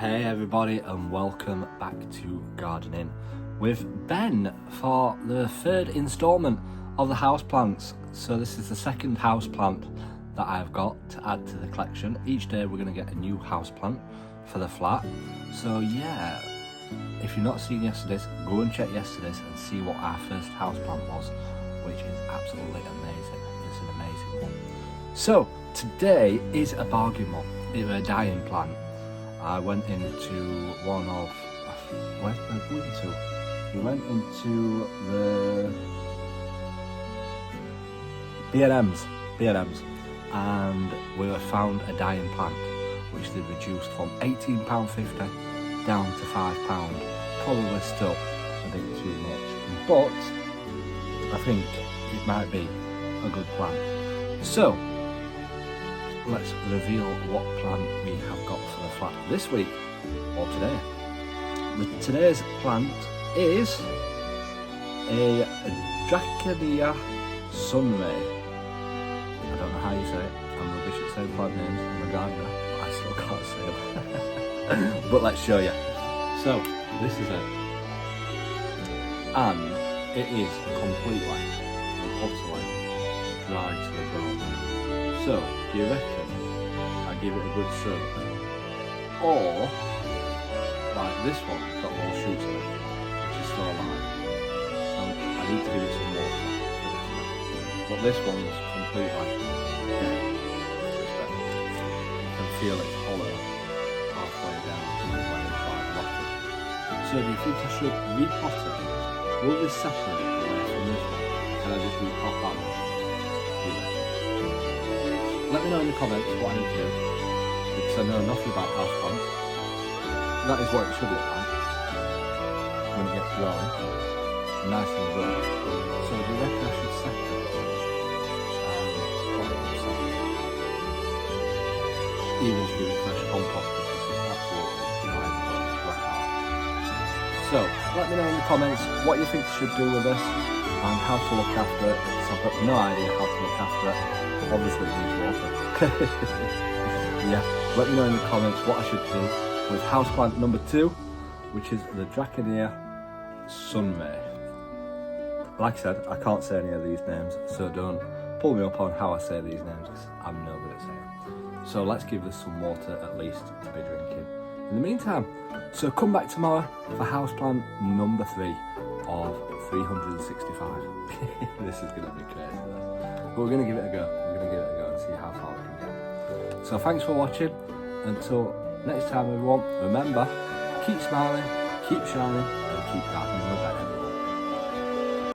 Hey everybody, and welcome back to Gardening with Ben for the third instalment of the houseplants. So this is the second houseplant that I've got to add to the collection. Each day we're going to get a new houseplant for the flat. So yeah, if you've not seen yesterday's, go and check yesterday's and see what our first houseplant was, which is absolutely amazing. It's an amazing one. So today is a bargain one. It's a dying plant. I went into one of, where's my window? We went into the B&M's, and we found a dying plant, which they reduced from £18.50 down to £5. Probably still a bit too much, but I think it might be a good plant. So let's reveal what plant we have got for the flat this week, or today. Today's plant is a Dracaena sunray. I don't know how you say it. I'm rubbish at saying plant names. I'm a gardener, but I still can't say them. But let's show you. So, this is it. And it is completely and utterly dry to the bone. So, do you reckon I give it a good soak? Or, like this one, got all shoots on it, which is still alive. And I need to give it some water. But this one's completely dead. You can feel it's hollow halfway down when it's like rotted. So do you think I should repot it? Will this separate away from this one? Can I just repot that one? Let me know in the comments what I need to do, because I know nothing about houseplants. That is what it should look like when it gets growing, nice and good. So do you reckon I should separate it and put it outside? Even to give it fresh compost, because this is absolutely wet out. So let me know in the comments what you think I should do with this and how to look after it, because I've got no idea how to look after it. Obviously it needs water. Yeah, let me know in the comments what I should do with houseplant number 2, which is the Dracaena sunray. Like I said, I can't say any of these names, so don't pull me up on how I say these names, because I'm no good at saying them. So let's give this some water at least to be drinking in the meantime. So come back tomorrow for houseplant number 3 of 365. This is going to be crazy though. But we're going to give it a go. We're going to give it a go and see how far we can get. So thanks for watching. Until next time everyone, remember, keep smiling, keep shining, and keep gardening.